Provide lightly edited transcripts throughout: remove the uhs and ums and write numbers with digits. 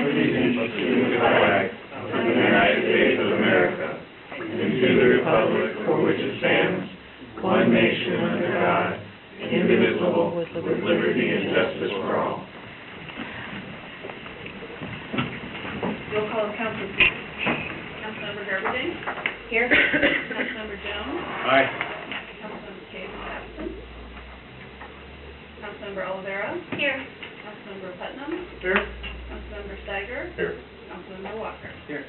allegiance to the flag of the United States of America and to the republic for which it stands, one nation under God, indivisible, with liberty and justice for all. Roll call of council, please. Councilmember Gerberding? Here. Councilmember Jones? Aye. Councilmember Case is absent. Councilmember Olivera? Here. Councilmember Putnam? Here. Councilmember Steiger? Here. Councilmember Walker? Here.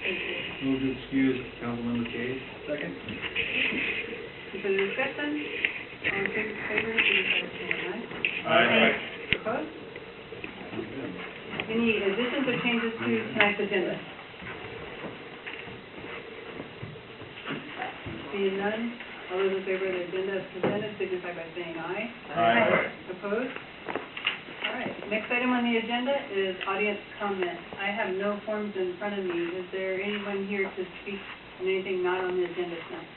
Thank you. Move to excuse Councilmember Case. Second. Further discussion? All in favor, indicate by saying aye. Aye. Opposed? Any additions or changes to tonight's agenda? Seeing none, all those in favor of the agenda as presented signify by saying aye. Aye. Opposed? All right, next item on the agenda is audience comment. I have no forms in front of me. Is there anyone here to speak on anything not on the agenda tonight?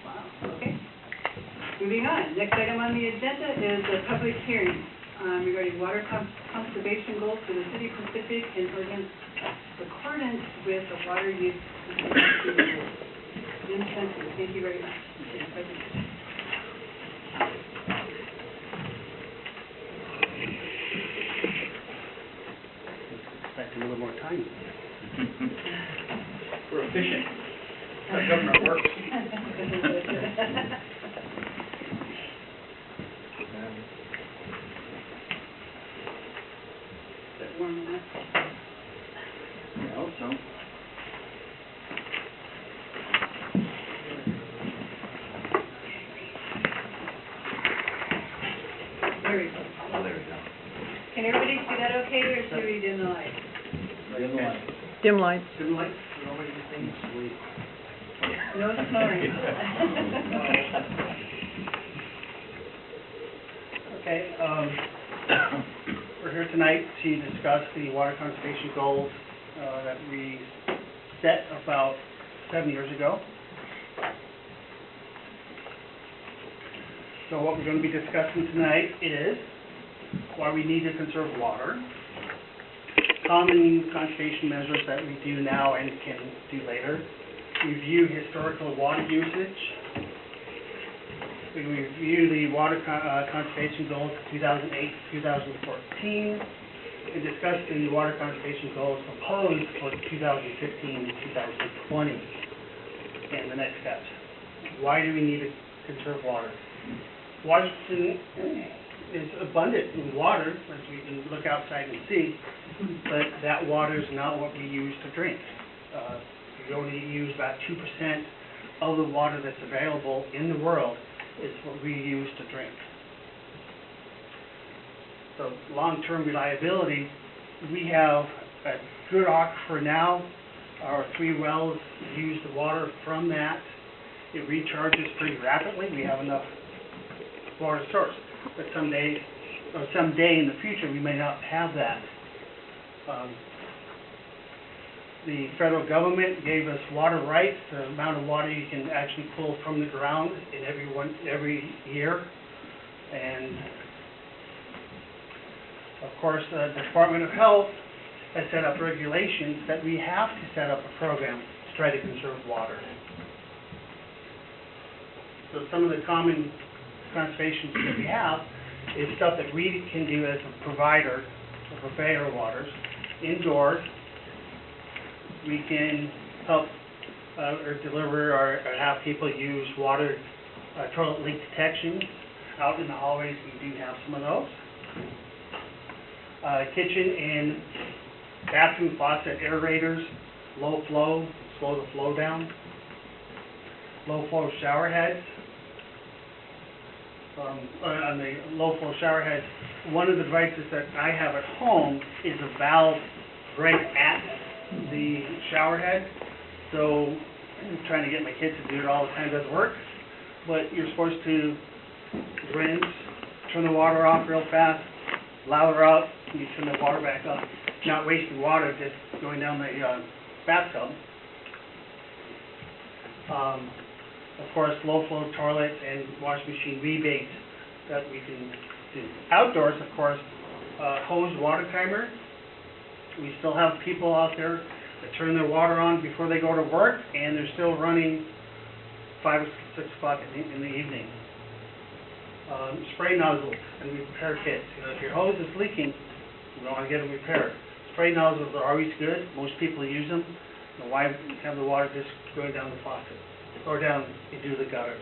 Wow, okay. Moving on, next item on the agenda is a public hearing regarding water conservation goals for the City of Pacific in accordance with the water use rules. Thank you very much. Expect a little more time. We're efficient. Our government works. Is it warm enough? I hope so. There we go. Oh, there we go. Can everybody see that okay, or should we dim the light? Dim lights. Dim lights, nobody saying sweet. No snoring. Okay, we're here tonight to discuss the water conservation goals that we set about 7 years ago. So what we're going to be discussing tonight is why we need to conserve water, common conservation measures that we do now and can do later, review historical water usage, we review the water conservation goals of 2008-2014, and discuss the water conservation goals proposed for 2015-2020 and the next steps. Why do we need to conserve water? Washington is abundant in water, as we can look outside and see, but that water is not what we use to drink. We only use about 2% of the water that's available in the world is what we use to drink. So long-term reliability, we have a good aquifer now. Our 3 wells use the water from that. It recharges pretty rapidly. We have enough water source, but someday in the future we may not have that. The federal government gave us water rights, the amount of water you can actually pull from the ground in every year, and of course the Department of Health has set up regulations that we have to set up a program to try to conserve water. So some of the common conservation that we have is stuff that we can do as a provider of purveyor waters. Indoors, we can help or deliver or have people use water toilet leak detection. Out in the hallways, we do have some of those. Kitchen and bathroom faucet aerators, low flow, slow the flow down. Low flow shower heads. On the low flow shower heads, one of the devices that I have at home is a valve right at the shower head. So I'm trying to get my kids to do it all the time, doesn't work. But you're supposed to rinse, turn the water off real fast, lather out, and you turn the water back on. Not wasting water just going down the bathtub. Of course, low-flow toilets and wash machine rebates that we can do. Outdoors, of course, hose water timer. We still have people out there that turn their water on before they go to work, and they're still running 5 or 6 o'clock in the evening. Spray nozzles and repair kits. You know, if your hose is leaking, you want to get it repaired. Spray nozzles are always good. Most people use them. You know, why have the water just going down the faucet or down into the gutter?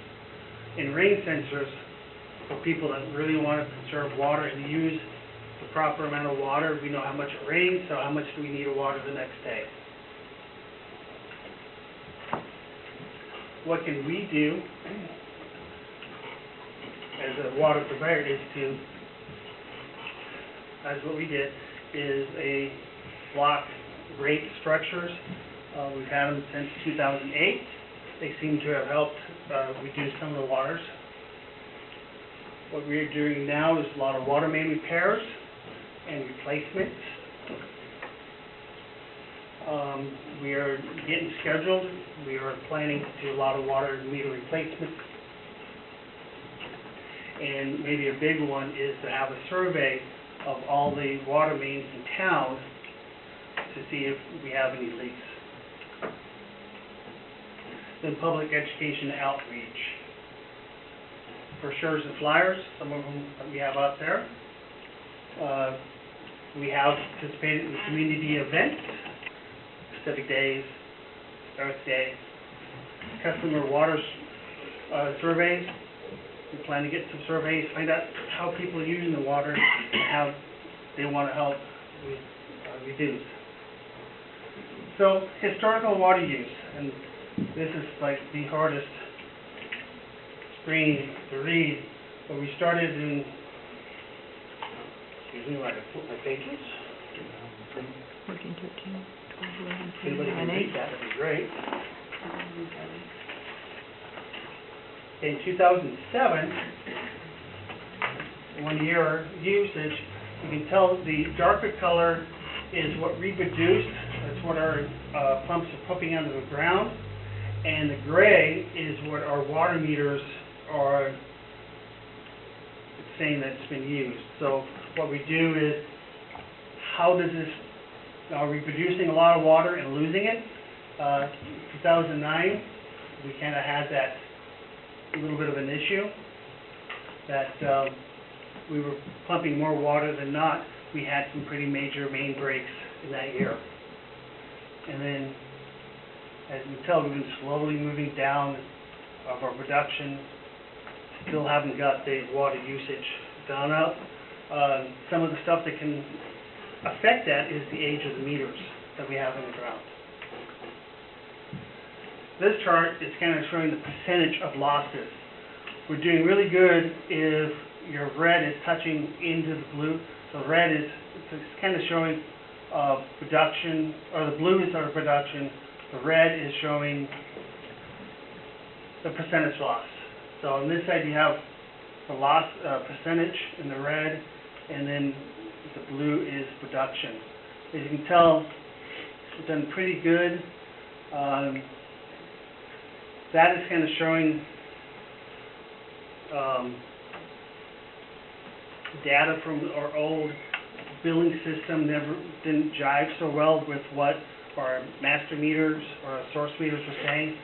And rain sensors for people that really want to conserve water and use the proper amount of water. We know how much it rains, so how much do we need of water the next day? What can we do as a water purveyor is to, as what we did, is a block grate structures. We've had them since 2008. They seem to have helped reduce some of the waters. What we're doing now is a lot of water main repairs and replacements. We are getting scheduled. We are planning to do a lot of water meter replacements. And maybe a big one is to have a survey of all the water mains in town to see if we have any leaks. Then public education outreach. Brochures and flyers, some of them we have out there. We have participated in community events, Civic Days, Earth Day, customer water surveys. We plan to get some surveys, find out how people are using the water and how they want to help reduce. So, historical water use, and this is like the hardest screen to read, but we started in, excuse me while I flip my pages. 14, 13, 12, 11, If anybody can 9, read 8. that, that'd be great. In 2007, 1 year usage, you can tell the darker color is what we produced. That's what our pumps are pumping under the ground. And the gray is what our water meters are saying that's been used. So what we do is, how does this, are we producing a lot of water and losing it? 2009, we kind of had that a little bit of an issue, that we were pumping more water than not. We had some pretty major main breaks in that year. And then, as you can tell, we've been slowly moving down of our production. Still haven't got the water usage down up. Some of the stuff that can affect that is the age of the meters that we have in the ground. This chart is kind of showing the percentage of losses. We're doing really good if your red is touching into the blue. So red is, it's kind of showing production, or the blue is our production. The red is showing the percentage loss. So on this side you have the loss percentage in the red, and then the blue is production. As you can tell, we've done pretty good. That is kind of showing data from our old billing system. Didn't jive so well with what our master meters or our source meters were saying.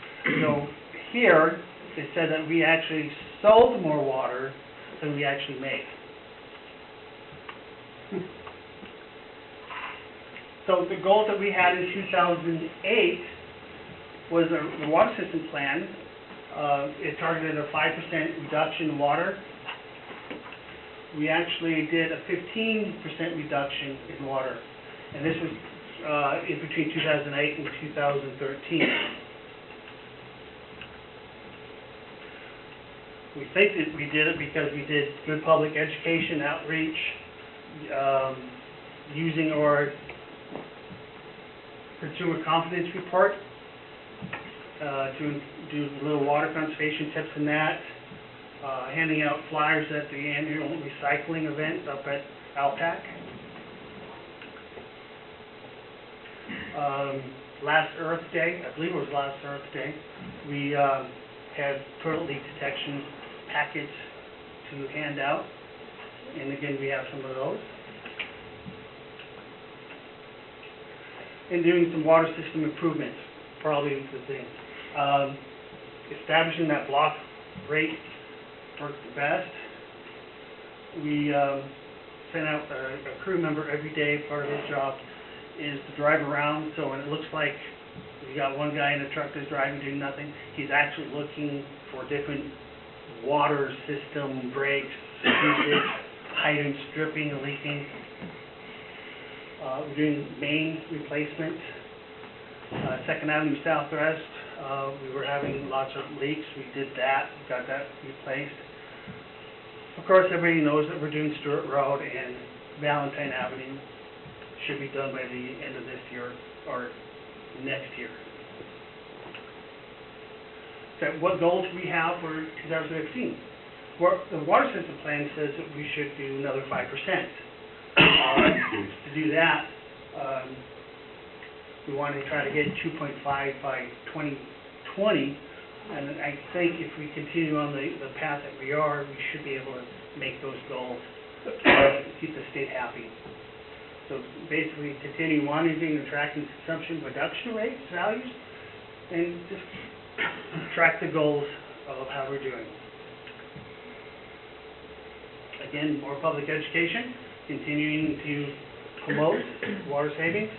So here it said that we actually sold more water than we actually made. So the goal that we had in 2008 was the water system plan. It targeted a 5% reduction in water. We actually did a 15% reduction in water, and this was in between 2008 and 2013. We think that we did it because we did good public education outreach, using our consumer confidence report to do little water conservation tips in that, handing out flyers at the annual recycling event up at Alpac. Last Earth Day, I believe it was last Earth Day, we had toilet leak detection packets to hand out, and again we have some of those. and doing some water system improvements, probably the thing. Establishing that block rate worked the best. We sent out a crew member every day. Part of his job is to drive around, so when it looks like we got one guy in a truck that's driving doing nothing, he's actually looking for different water system breaks, fuses, hydrants dripping and leaking. We're doing main replacements. 2nd Avenue Southwest, we were having lots of leaks. We did that, got that replaced. Of course, everybody knows that we're doing Stewart Road, and Valentine Avenue should be done by the end of this year or next year. So what goals do we have for 2015? Well, the water system plan says that we should do another 5%. To do that, we want to try to get 2.5 by 2020, and I think if we continue on the path that we are, we should be able to make those goals, keep the state happy. So basically, continue monitoring and tracking consumption reduction rates, values, and just track the goals of how we're doing. Again, more public education, continuing to promote water savings,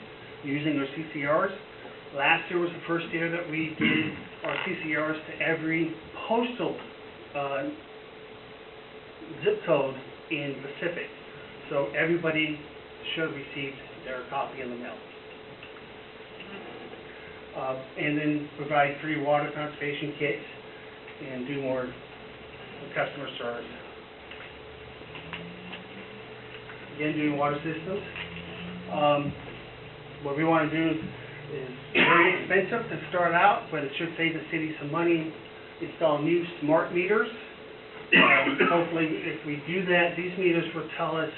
using our CCRs. Last year was the first year that we did our CCRs to every postal zip code in Pacific. So everybody should have received their copy in the mail. And then provide free water conservation kits and do more customer service. Again, doing water systems. What we want to do is very expensive to start out, but it should save the city some money. Install new smart meters. Hopefully, if we do that, these meters will tell us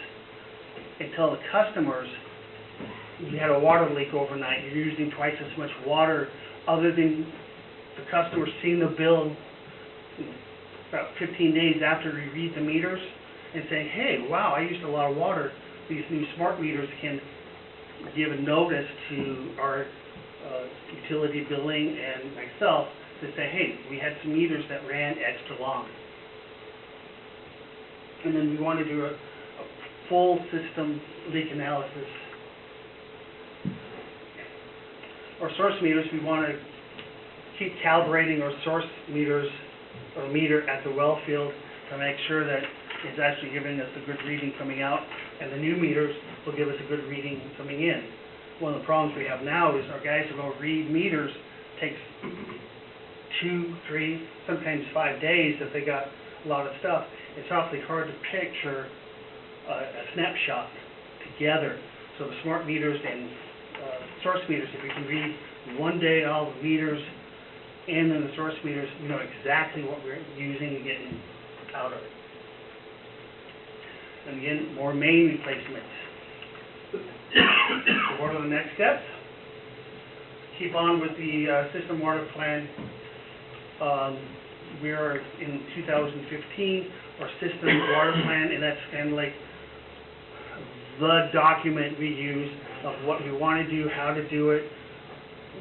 and tell the customers you had a water leak overnight, you're using twice as much water, other than the customer seeing the bill about 15 days after we read the meters and saying, hey, wow, I used a lot of water. These new smart meters can give a notice to our utility billing and myself to say, hey, we had some meters that ran extra long. And then we want to do a full system leak analysis. Our source meters, we want to keep calibrating our source meters or meter at the well field to make sure that it's actually giving us a good reading coming out, and the new meters will give us a good reading coming in. One of the problems we have now is our guys who go read meters takes 2, 3, sometimes 5 days if they got a lot of stuff. It's awfully hard to picture a snapshot together. So the smart meters and source meters, if we can read one day all the meters and then the source meters, we know exactly what we're using and getting out of it. And again, more main replacements. So what are the next steps? Keep on with the system water plan. We are in 2015, our system water plan, and that's kind of like the document we use of what we want to do, how to do it,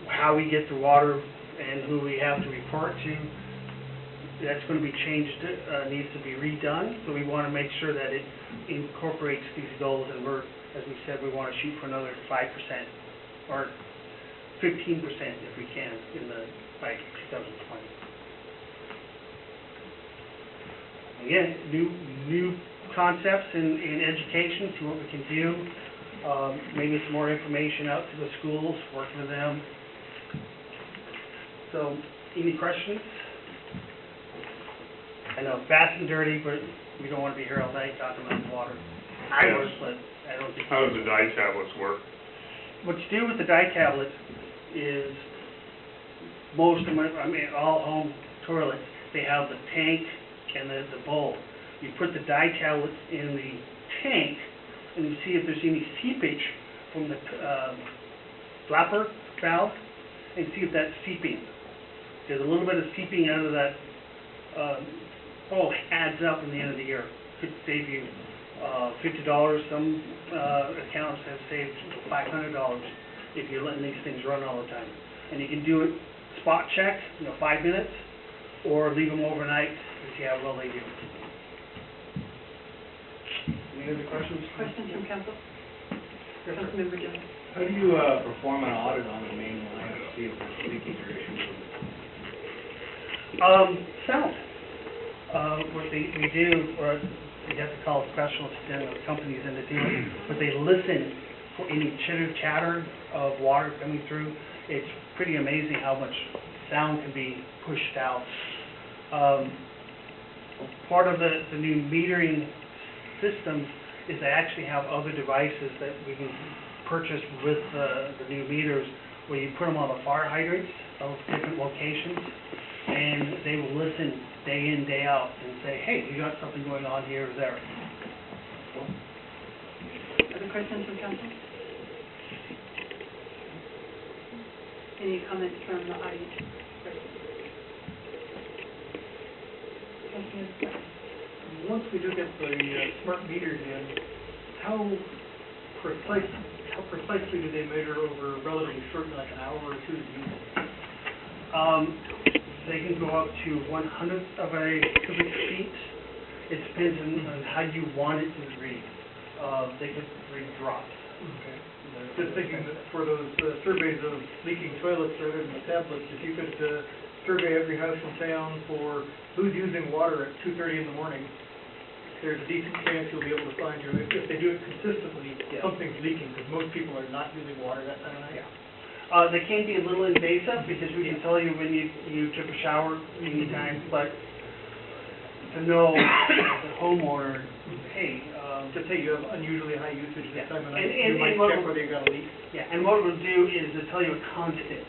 how we get the water, and who we have to report to. That's going to be changed, needs to be redone, so we want to make sure that it incorporates these goals, and we're, as we said, we want to shoot for another 5% or 15% if we can by 2020. Again, new concepts in education, see what we can do. Maybe some more information out to the schools, working with them. So, any questions? I know, fast and dirty, but we don't want to be here all night talking about water. I Yes. was, but I don't think... How does the dye tablets work? What you do with the dye tablets is most of all home toilets, they have the tank and the bowl. You put the dye tablets in the tank and you see if there's any seepage from the flapper valve and see if that's seeping. There's a little bit of seeping out of that hole adds up in the end of the year. Could save you $50. Some accounts have saved $500. if you're letting these things run all the time. And you can do it spot check, 5 minutes, or leave them overnight and see how well they do. Any other questions? Questions from council? Councilmember Jones? How do you perform an audit on the main line to see if there's leakage or issues? Sound. What we do, or you have to call specialists, companies in to do it, but they listen for any chitter chatter of water coming through. It's pretty amazing how much sound can be pushed out. Part of the new metering systems is they actually have other devices that we can purchase with the new meters, where you put them on the fire hydrants of different locations, and they will listen day in, day out, and say, hey, you got something going on here or there. Other questions from council? Any comments from the audience? Councilmember Scott? Once we do get the smart meters in, how precisely do they measure over relatively short, like an hour or two to use? They can go up to 1/100th of a cubic feet. It depends on how you want it to read. They could read drops. Okay. Just thinking that for those surveys of leaking toilets rather than tablets, if you could survey every house in town for who's using water at 2:30 in the morning, there's a decent chance you'll be able to find if they do it consistently, something's leaking, because most people are not using water that time of night. They can be a little invasive, because we can tell you when you took a shower many times, but to know as a homeowner, hey, Just say you have unusually high usage this time of night, And you might check whether you got a leak. yeah, and what we'll do is to tell you a constant.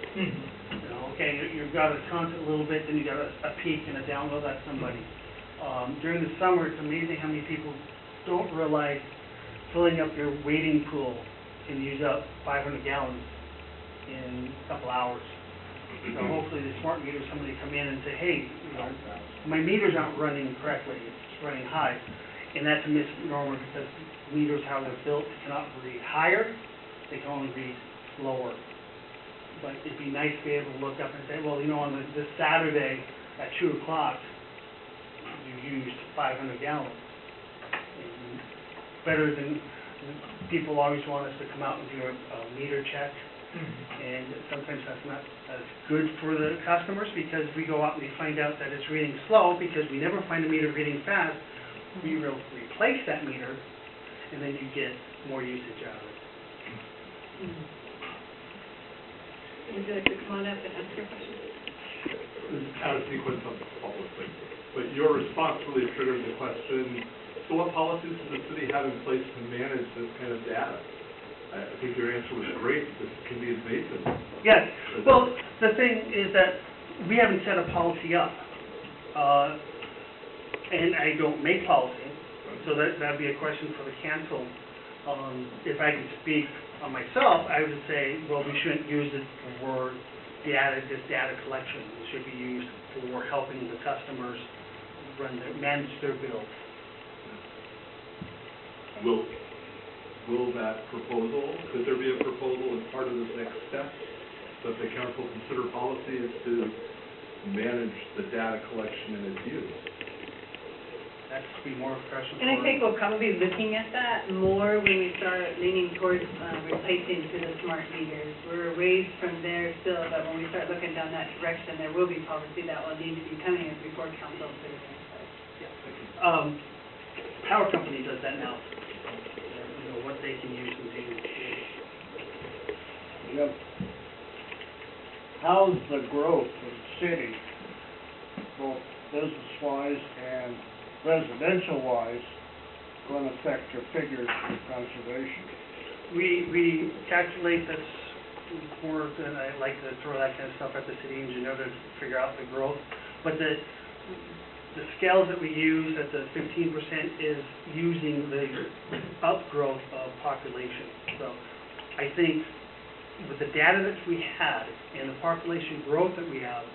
Okay, you've got a constant a little bit, then you got a peak and a download. That's somebody. During the summer, it's amazing how many people don't realize filling up your wading pool can use up 500 gallons in a couple hours. So hopefully the smart meter, somebody come in and say, hey, my meter's not running correctly, it's running high. And that's a misnomer, because meters, how they're built, cannot read higher, they can only read lower. But it'd be nice to be able to look up and say, well, on this Saturday at 2 o'clock, you used 500 gallons. And better than, people always want us to come out and do a meter check. And sometimes that's not as good for the customers, because we go out and we find out that it's reading slow, because we never find a meter reading fast. We will replace that meter, and then you get more usage out of it. Would you like to come on up and answer your question? Out of sequence of public things. But your response really triggered the question, so what policies does the city have in place to manage this kind of data? I think your answer was great. This can be invasive. Yes. Well, the thing is that we haven't set a policy up. And I don't make policy, so that'd be a question for the council. If I could speak on myself, I would say, well, we shouldn't use it for this data collection. It should be used for helping the customers manage their bills. Will that proposal, could there be a proposal as part of this next step, that the council consider policy is to manage the data collection and its use? That's to be more professional. And I think we'll probably be looking at that more when we start leaning towards replacing to the smart meters. We're a ways from there still, but when we start looking down that direction, there will be policy that will need to be coming in before council. Power company does that now. What they can use and things. Yep. How's the growth of the city, both business-wise and residential-wise, going to affect your figures for conservation? We calculate this more, and I like to throw that kind of stuff at the city engineer to figure out the growth. But the scales that we use at the 15% is using the upgrowth of population. So I think with the data that we had and the population growth that we have,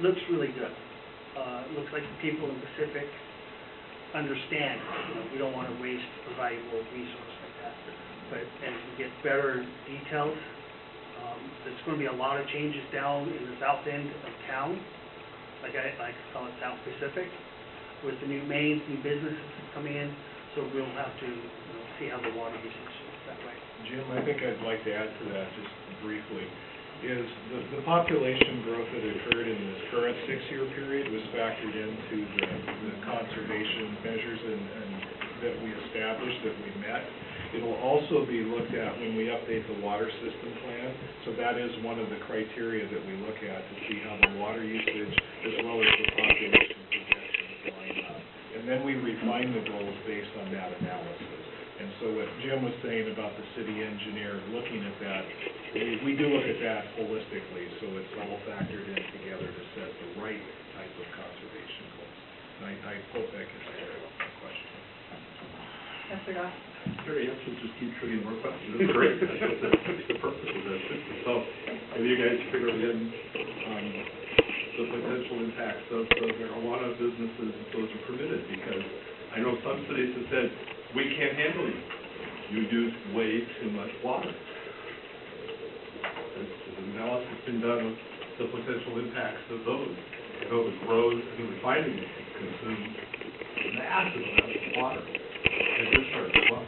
looks really good. It looks like the people in Pacific understand, we don't want to waste a valuable resource like that. But as we get better details, There's gonna be a lot of changes down in the south end of town, like I call it South Pacific, with the new mains, new businesses coming in, so we'll have to, see how the water usage is that way. Jim, I think I'd like to add to that just briefly, is the population growth that occurred in this current 6-year period was factored into the conservation measures and that we established, that we met. It'll also be looked at when we update the water system plan, so that is one of the criteria that we look at to see how the water usage as well as the population projections line up. And then we refine the goals based on that analysis. And so what Jim was saying about the city engineer looking at that, we do look at that holistically, so it's all factored in together to set the right type of conservation goals. And I hope that gets clear about that question. Mr. Goff? Very answers just keep triggering more questions. That's great. That's the purpose of this. So, have you guys figured in the potential impacts of the marijuana businesses if those are permitted? Because I know some cities have said, we can't handle you. You use way too much water. Has an analysis been done of the potential impacts of those? You know, the grows and the refining consume massive amounts of water. And this starts to run.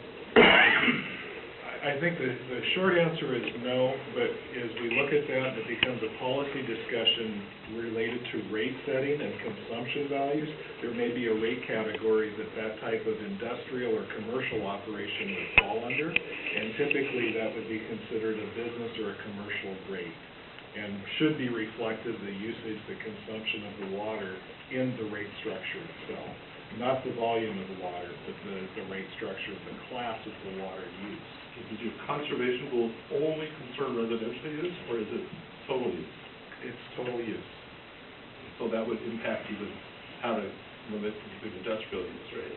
I think the short answer is no, but as we look at that, it becomes a policy discussion related to rate setting and consumption values. There may be a rate category that type of industrial or commercial operation would fall under, and typically that would be considered a business or a commercial rate, and should be reflective of the usage, the consumption of the water in the rate structure itself. Not the volume of the water, but the rate structure of the class of the water used. Does your conservation goals only concern residential use, or is it total use? It's total use. So that would impact even how to limit the industrial use, right?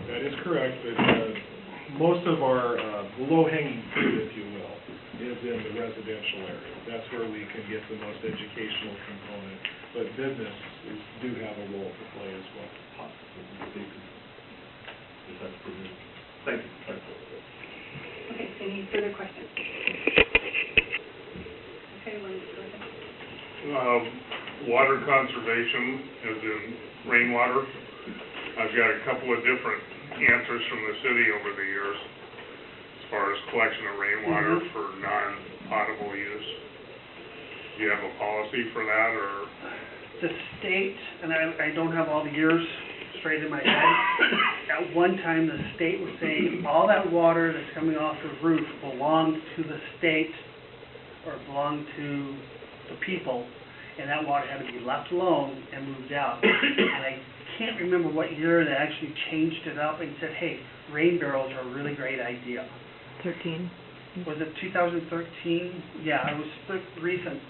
That is correct, but most of our low-hanging fruit, if you will, is in the residential area. That's where we can get the most educational component, but businesses do have a role to play as well. If that's permitted. Thank you. Okay, any further questions? Okay, Lynn, go ahead. Water conservation, as in rainwater. I've got a couple of different answers from the city over the years as far as collection of rainwater for non-potable use. Do you have a policy for that, or? The state, and I don't have all the years straight in my head, at one time the state was saying all that water that's coming off the roof belonged to the state or belonged to the people, and that water had to be left alone and moved out. And I can't remember what year they actually changed it up and said, hey, rain barrels are a really great idea. 13. Was it 2013? Yeah, it was recent.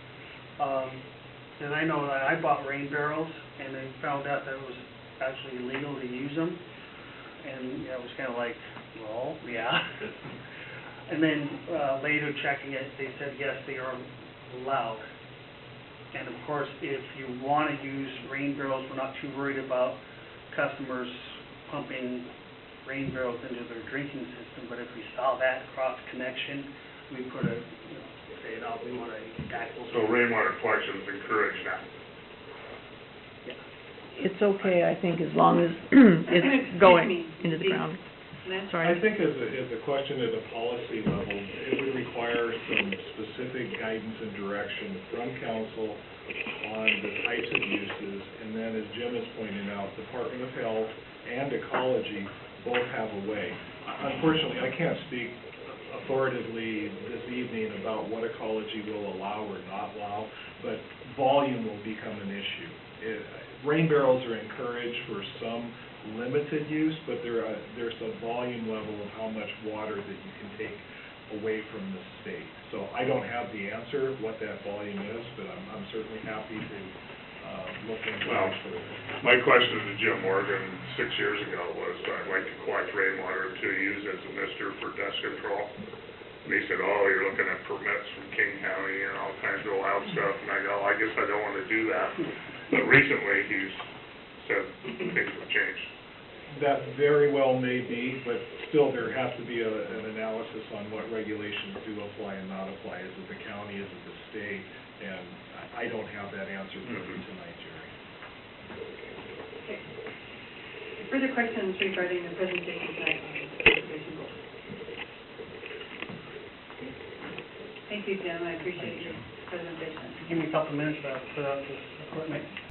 And I know that I bought rain barrels, and then found out that it was actually illegal to use them. And it was kind of like, well, yeah. And then later checking it, they said, yes, they are allowed. And of course, if you want to use rain barrels, we're not too worried about customers pumping rain barrels into their drinking system. But if we saw that cross connection, we put a, say, no, we want to tackle. So rainwater collection is encouraged now? It's okay, I think, as long as it's going into the ground. Sorry. I think as a question at a policy level, it would require some specific guidance and direction from council on the types of uses, and then as Jim is pointing out, Department of Health and Ecology both have a way. Unfortunately, I can't speak authoritatively this evening about what Ecology will allow or not allow, but volume will become an issue. Rain barrels are encouraged for some limited use, but there's a volume level of how much water that you can take away from the state. So I don't have the answer what that volume is, but I'm certainly happy to look into Well, it. my question to Jim Morgan 6 years ago was, I'd like to collect rainwater to use as a mister for dust control. And he said, oh, you're looking at permits from King County and all kinds of wild stuff. And I go, I guess I don't want to do that. But recently, he's said things have changed. That very well may be, but still there has to be an analysis on what regulations do apply and not apply. Is it the county, is it the state? And I don't have that answer for you tonight, Jerry. Okay. Further questions regarding the presentation tonight on conservation goals? Thank you, Jim, I appreciate your presentation. Give me a couple of minutes to put out this equipment.